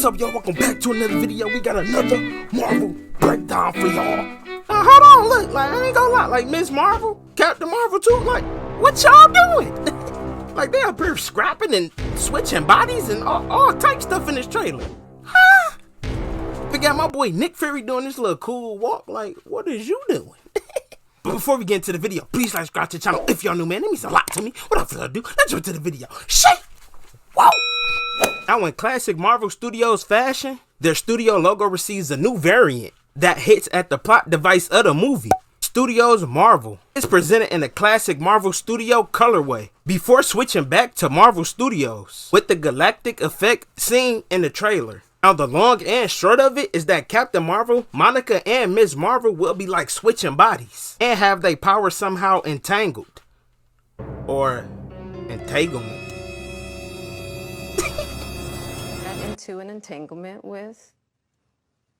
up, y'all? Welcome back to another video. We got another Marvel breakdown for y'all. Now, hold on, look, like, I ain't gonna lie, like, Miss Marvel, Captain Marvel too, like, what y'all doing? Like, they up here scrapping and switching bodies and all type stuff in this trailer. Huh? We got my boy Nick Fury doing this little cool walk, like, what is you doing? But before we get into the video, please like, subscribe to the channel if y'all new, man. It means a lot to me. Without further ado, let's jump to the video. Shit! Whoa! Now, in classic Marvel Studios fashion, their studio logo receives a new variant that hits at the plot device of the movie. Studios Marvel is presented in a classic Marvel Studio colorway before switching back to Marvel Studios with the galactic effect seen in the trailer. Now, the long and short of it is that Captain Marvel, Monica, and Ms. Marvel will be like switching bodies and have their powers somehow entangled or entanglement. Into an entanglement with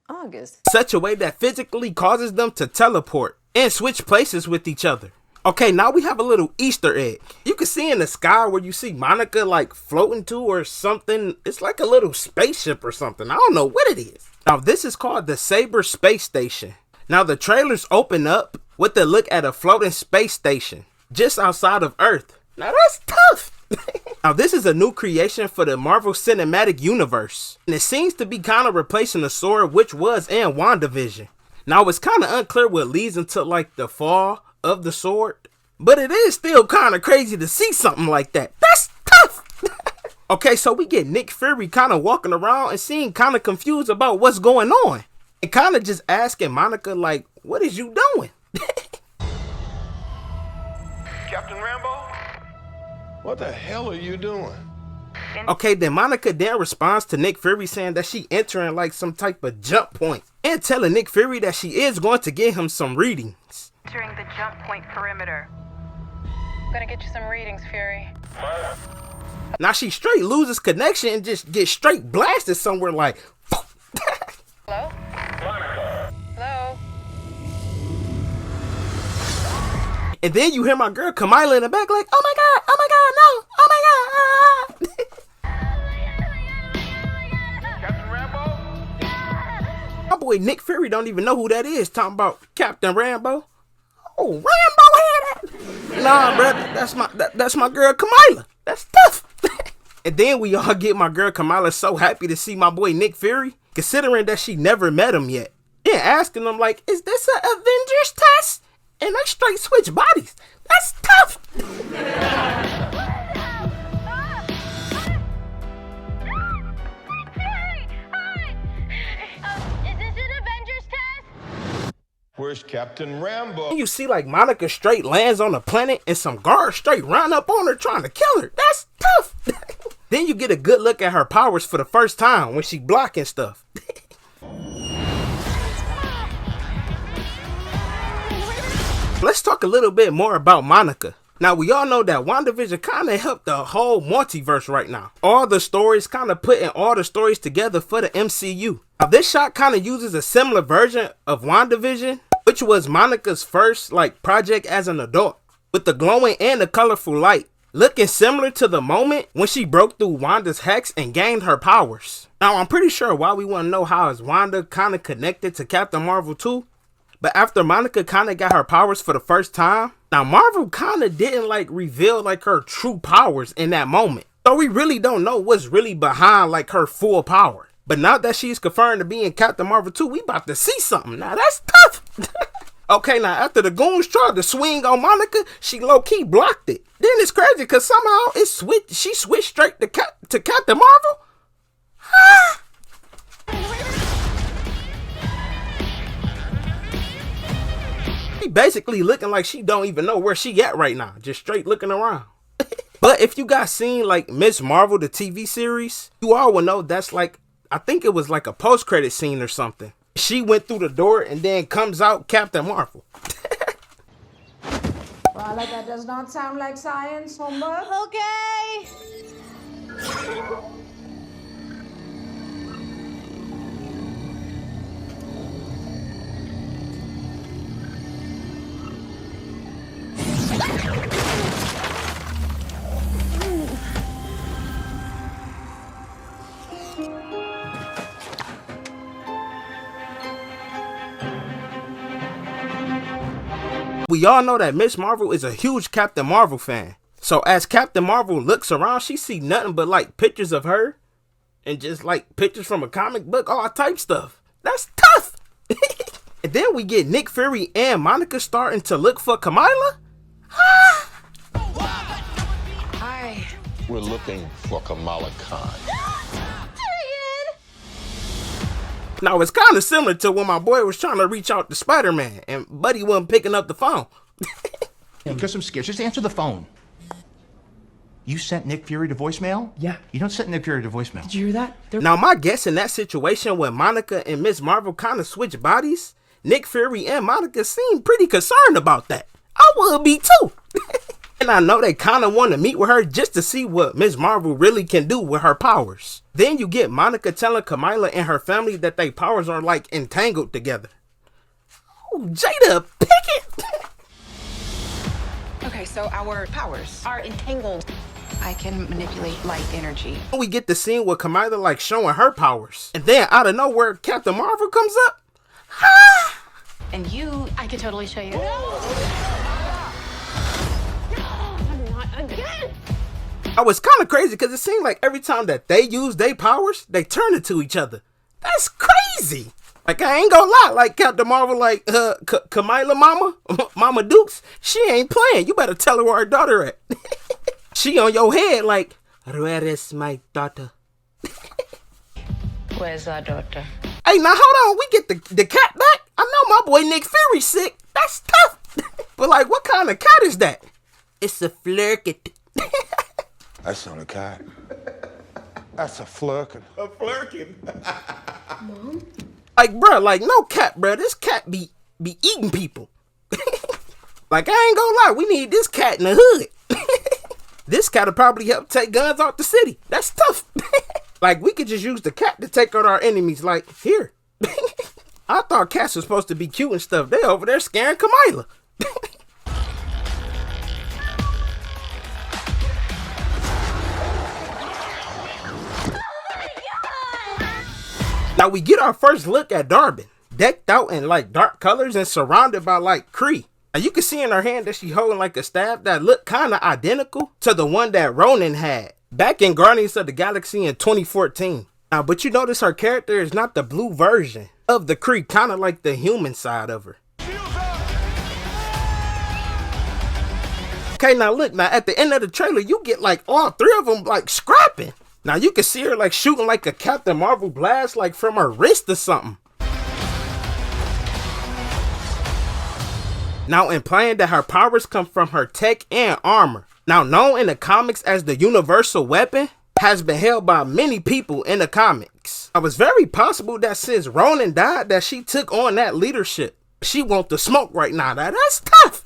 August. Such a way that physically causes them to teleport and switch places with each other. Okay, now we have a little Easter egg. You can see in the sky where you see Monica like floating to or something. It's like a little spaceship or something. I don't know what it is. Now this is called the Saber Space Station. Now the trailers open up with a look at a floating space station just outside of Earth. Now that's tough. Now this is a new creation for the Marvel Cinematic Universe, and it seems to be kind of replacing the sword which was in WandaVision. Now it's kind of unclear what leads into like the fall of the sword, but it is still kind of crazy to see something like that. That's tough. Okay, so we get Nick Fury kind of walking around and seeming kind of confused about what's going on, and kind of just asking Monica like, what is you doing? Captain Rambo? What the hell are you doing? Okay, then Monica then responds to Nick Fury saying that she entering like some type of jump point and telling Nick Fury that she is going to get him some readings. Entering the jump point perimeter. I'm gonna get you some readings, Fury. Now she straight loses connection and just gets straight blasted somewhere like Hello? Monica. Hello? And then you hear my girl Kamila in the back like, oh my god, no, oh my god. Captain Rambo? My boy Nick Fury don't even know who that is, talking about Captain Rambo. Oh, Rambo had that. Nah, brother, that's my girl Kamila. That's tough. And then we all get my girl Kamila so happy to see my boy Nick Fury, considering that she never met him yet. Then asking him like, is this an Avengers test? And they straight switch bodies. That's tough. Is this an Avengers test? Where's Captain Rambo? And you see like Monica straight lands on a planet and some guards straight run up on her trying to kill her. That's tough. Then you get a good look at her powers for the first time when she blocking stuff. Let's talk a little bit more about Monica. Now, we all know that WandaVision kind of helped the whole multiverse right now. All the stories kind of putting all the stories together for the MCU. Now, this shot kind of uses a similar version of WandaVision, which was Monica's first like project as an adult, with the glowing and the colorful light, looking similar to the moment when she broke through Wanda's hex and gained her powers. Now, I'm pretty sure why we want to know how is Wanda kind of connected to Captain Marvel too. But after Monica kind of got her powers for the first time, now Marvel kind of didn't like reveal like her true powers in that moment. So we really don't know what's really behind like her full power. But now that she's confirmed to be in Captain Marvel 2, we about to see something. Now that's tough. Okay, now after the goons tried to swing on Monica, she low-key blocked it. Then it's crazy because somehow she switched straight to Captain Marvel. Huh? Basically looking like she don't even know where she at right now, just straight looking around. But if you guys seen like Miss Marvel the TV series, you all will know that's like, I think it was like a post-credit scene or something. She went through the door and then comes out Captain Marvel. Well, that does not sound like science, homework. Okay. We all know that Miss Marvel is a huge Captain Marvel fan. So as Captain Marvel looks around, she see nothing but like pictures of her and just like pictures from a comic book, all type stuff. That's tough. And then we get Nick Fury and Monica starting to look for Kamala. Hi. We're looking for Kamala Khan. Now it's kind of similar to when my boy was trying to reach out to Spider-Man and Buddy wasn't picking up the phone. Because I'm scared. Just answer the phone. You sent Nick Fury to voicemail? Yeah. You don't send Nick Fury to voicemail. Did you hear that? Now my guess in that situation when Monica and Miss Marvel kind of switch bodies, Nick Fury and Monica seem pretty concerned about that. I would be too. And I know they kind of want to meet with her just to see what Miss Marvel really can do with her powers. Then you get Monica telling Kamala and her family that their powers are like entangled together. Oh, Jada Pickett! Okay, so our powers are entangled. I can manipulate light energy. We get the scene with Kamala like showing her powers. And then out of nowhere, Captain Marvel comes up. And you... I could totally show you. I was kind of crazy because it seemed like every time that they use their powers, they turn it to each other. That's crazy. Like, I ain't gonna lie, like Captain Marvel, like Kamala Mama Dukes, she ain't playing. You better tell her where her daughter at. She on your head like, where is my daughter? Where's our daughter? Hey, now hold on, we get the cat back? I know my boy Nick Fury's sick. That's tough. But like, what kind of cat is that? It's a flurket. That's not a cat. That's a flirkin. A flirkin. Mom? Like, bruh, like, no cat, bruh. This cat be eating people. Like, I ain't gonna lie, we need this cat in the hood. This cat'll probably help take guns off the city. That's tough. Like, we could just use the cat to take out our enemies. Like, here. I thought cats were supposed to be cute and stuff. They over there scaring Kamala. Now we get our first look at Darby, decked out in like dark colors and surrounded by like Kree. Now you can see in her hand that she holding like a staff that looked kind of identical to the one that Ronan had back in Guardians of the Galaxy in 2014. Now, but you notice her character is not the blue version of the Kree, kind of like the human side of her. Okay, now look, now at the end of the trailer, you get like all three of them like scrapping. Now you can see her like shooting like a Captain Marvel blast like from her wrist or something. Now implying that her powers come from her tech and armor. Now known in the comics as the universal weapon, has been held by many people in the comics. It was very possible that since Ronan died that she took on that leadership. She want the smoke right now. Now that's tough.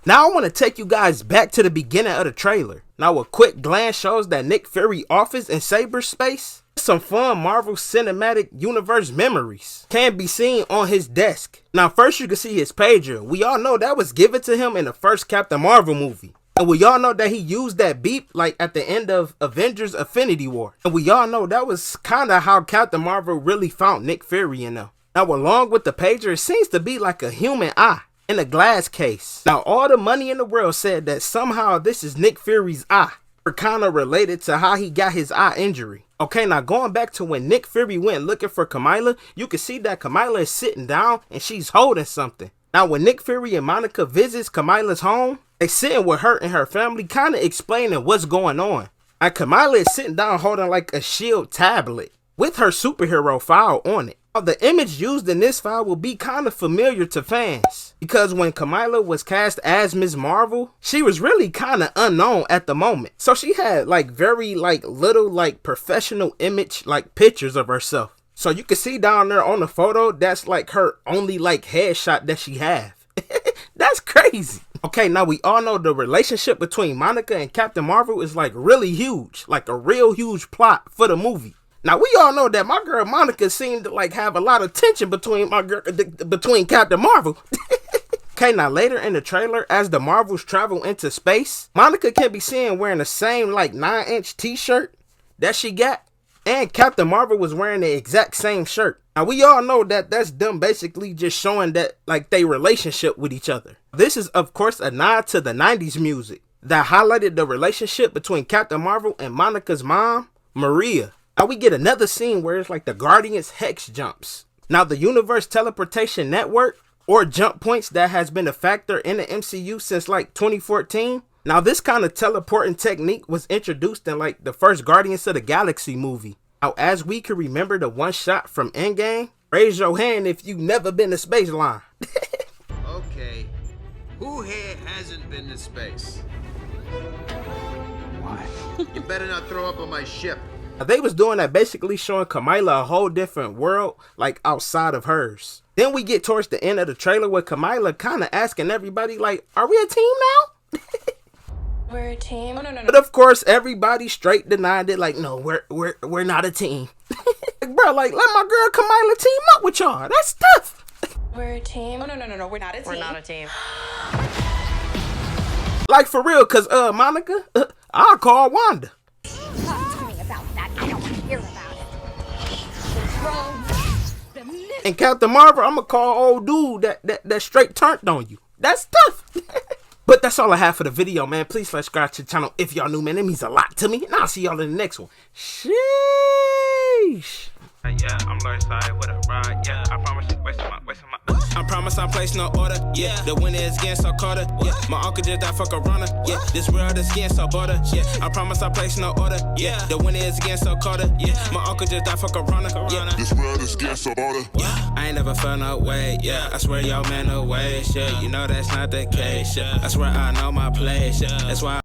Now I want to take you guys back to the beginning of the trailer. Now a quick glance shows that Nick Fury office in cyberspace. Some fun Marvel Cinematic Universe memories can be seen on his desk. Now first you can see his pager. We all know that was given to him in the first Captain Marvel movie. And we all know that he used that beep like at the end of Avengers Infinity War. And we all know that was kind of how Captain Marvel really found Nick Fury in them. Now along with the pager, it seems to be like a human eye in a glass case. Now all the money in the world said that somehow this is Nick Fury's eye, or kind of related to how he got his eye injury. Okay, now going back to when Nick Fury went looking for Kamala, you can see that Kamala is sitting down and she's holding something. Now when Nick Fury and Monica visits Kamala's home, they sitting with her and her family kind of explaining what's going on. And Kamala is sitting down holding like a shield tablet with her superhero file on it. Now, the image used in this file will be kind of familiar to fans because when Kamala was cast as Ms. Marvel, she was really kind of unknown at the moment. So she had like very like little like professional image like pictures of herself. So you can see down there on the photo, that's like her only like headshot that she have. That's crazy. Okay, now we all know the relationship between Monica and Captain Marvel is like really huge, like a real huge plot for the movie. Now we all know that my girl Monica seemed to like have a lot of tension between between Captain Marvel. Okay, now later in the trailer, as the Marvels travel into space, Monica can be seen wearing the same like 9-inch t-shirt that she got And Captain Marvel was wearing the exact same shirt. Now we all know that that's them basically just showing that like they relationship with each other. This is of course a nod to the 90s music that highlighted the relationship between Captain Marvel and Monica's mom, Maria. Now we get another scene where it's like the Guardians Hex jumps. Now the Universe Teleportation Network, or jump points, that has been a factor in the MCU since like 2014. Now this kind of teleporting technique was introduced in like the first Guardians of the Galaxy movie. Now as we can remember the one shot from Endgame, raise your hand if you've never been to space line. Okay, who here hasn't been to space? Why? You better not throw up on my ship. Now, they was doing that basically showing Kamala a whole different world like outside of hers. Then we get towards the end of the trailer with Kamala kind of asking everybody like, are we a team now? We're a team. Oh, no. But of course, everybody straight denied it. Like, no, we're not a team. Like, bro, like, let my girl Kamala team up with y'all. That's tough. We're a team. Oh, no. We're not a team. We're not a team. Like, for real, because, Monica, I'll call Wanda. Tell me about that. I don't want to hear about it. And Captain Marvel, I'm going to call old dude that straight turned on you. That's tough. But that's all I have for the video, man. Please subscribe to the channel if y'all new, man. It means a lot to me. And I'll see y'all in the next one. Sheesh. Yeah, I'm Lord side with a ride. Yeah, I promise you, wasting my. I promise I'm placing no order. Yeah, the winner is getting so colder. Yeah, my uncle just died for Corona. Yeah, this world is getting so border. Yeah, I promise I'm placing no order. Yeah, the winner is getting so colder. Yeah, my uncle just died for Corona. Yeah, this world is getting so border. Yeah, I ain't never felt no way. Yeah, I swear y'all man away. Shit, you know that's not the case. Yeah, I swear I know my place. Yeah, that's why.